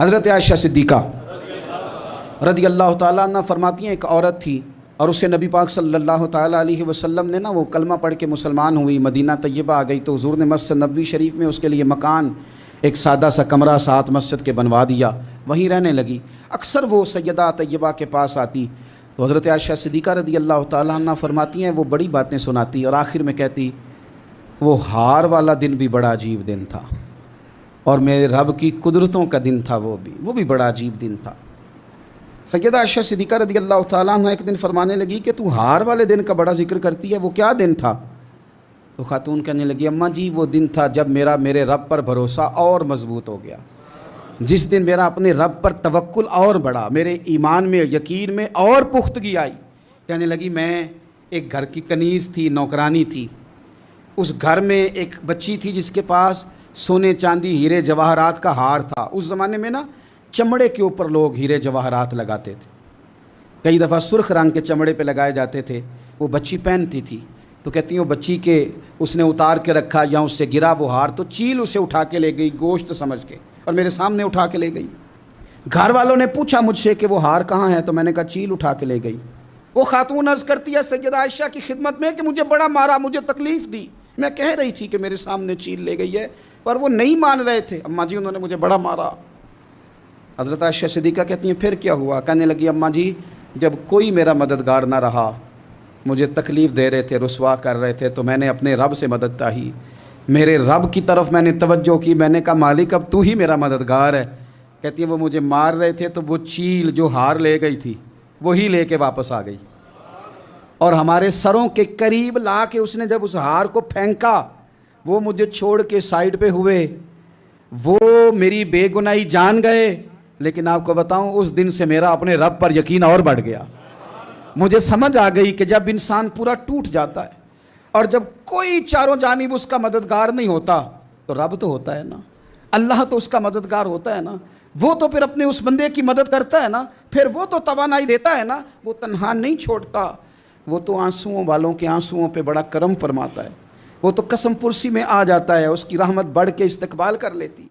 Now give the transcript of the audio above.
حضرت عائشہ صدیقہ رضی اللہ تعالیٰ عنہ فرماتی ہیں ایک عورت تھی اور اسے نبی پاک صلی اللہ تعالیٰ علیہ وسلم نے وہ کلمہ پڑھ کے مسلمان ہوئی، مدینہ طیبہ آ گئی تو حضور نے مسجد نبوی شریف میں اس کے لیے مکان، ایک سادہ سا کمرہ ساتھ مسجد کے بنوا دیا، وہیں رہنے لگی۔ اکثر وہ سیدہ طیبہ کے پاس آتی تو حضرت عائشہ صدیقہ رضی اللہ تعالیٰ عنہ فرماتی ہیں وہ بڑی باتیں سناتی اور آخر میں کہتی وہ ہار والا دن بھی بڑا عجیب دن تھا اور میرے رب کی قدرتوں کا دن تھا، وہ بھی بڑا عجیب دن تھا۔ سیدہ عائشہ صدیقہ رضی اللہ تعالیٰ عنہ ایک دن فرمانے لگی کہ تو ہار والے دن کا بڑا ذکر کرتی ہے، وہ کیا دن تھا؟ تو خاتون کہنے لگی اماں جی وہ دن تھا جب میرے رب پر بھروسہ اور مضبوط ہو گیا، جس دن میرا اپنے رب پر توکل اور بڑھا، میرے ایمان میں یقین میں اور پختگی آئی۔ کہنے لگی میں ایک گھر کی کنیز تھی، نوکرانی تھی، اس گھر میں ایک بچی تھی جس کے پاس سونے چاندی ہیرے جواہرات کا ہار تھا۔ اس زمانے میں چمڑے کے اوپر لوگ ہیرے جواہرات لگاتے تھے، کئی دفعہ سرخ رنگ کے چمڑے پہ لگائے جاتے تھے، وہ بچی پہنتی تھی تو کہتی ہیں وہ بچی کے اس نے اتار کے رکھا یا اس سے گرا وہ ہار تو چیل اسے اٹھا کے لے گئی گوشت سمجھ کے اور میرے سامنے اٹھا کے لے گئی۔ گھر والوں نے پوچھا مجھ سے کہ وہ ہار کہاں ہے تو میں نے کہا چیل اٹھا کے لے گئی۔ وہ خاتون عرض کرتی ہے سیدہ عائشہ کی خدمت میں کہ مجھے بڑا مارا، مجھے تکلیف دی، میں کہہ رہی تھی کہ میرے سامنے چیل لے گئی ہے پر وہ نہیں مان رہے تھے، اماں جی انہوں نے مجھے بڑا مارا۔ حضرت عائشہ صدیقہ کہتی ہیں پھر کیا ہوا؟ کہنے لگی اماں جی جب کوئی میرا مددگار نہ رہا، مجھے تکلیف دے رہے تھے، رسوا کر رہے تھے تو میں نے اپنے رب سے مدد چاہی، میرے رب کی طرف میں نے توجہ کی، میں نے کہا مالک اب تو ہی میرا مددگار ہے۔ کہتی ہے وہ مجھے مار رہے تھے تو وہ چیل جو ہار لے گئی تھی وہی لے کے واپس آ گئی اور ہمارے سروں کے قریب لا کے اس نے جب اس ہار کو پھینکا وہ مجھے چھوڑ کے سائیڈ پہ ہوئے، وہ میری بے گناہی جان گئے، لیکن آپ کو بتاؤں اس دن سے میرا اپنے رب پر یقین اور بڑھ گیا۔ مجھے سمجھ آ گئی کہ جب انسان پورا ٹوٹ جاتا ہے اور جب کوئی چاروں جانب اس کا مددگار نہیں ہوتا تو رب تو ہوتا ہے نا، اللہ تو اس کا مددگار ہوتا ہے نا، وہ تو پھر اپنے اس بندے کی مدد کرتا ہے نا، پھر وہ تو توانائی دیتا ہے نا، وہ تنہا نہیں چھوڑتا، وہ تو آنسوؤں والوں کے آنسوؤں پہ بڑا کرم فرماتا ہے، وہ تو قسم پرسی میں آ جاتا ہے، اس کی رحمت بڑھ کے استقبال کر لیتی۔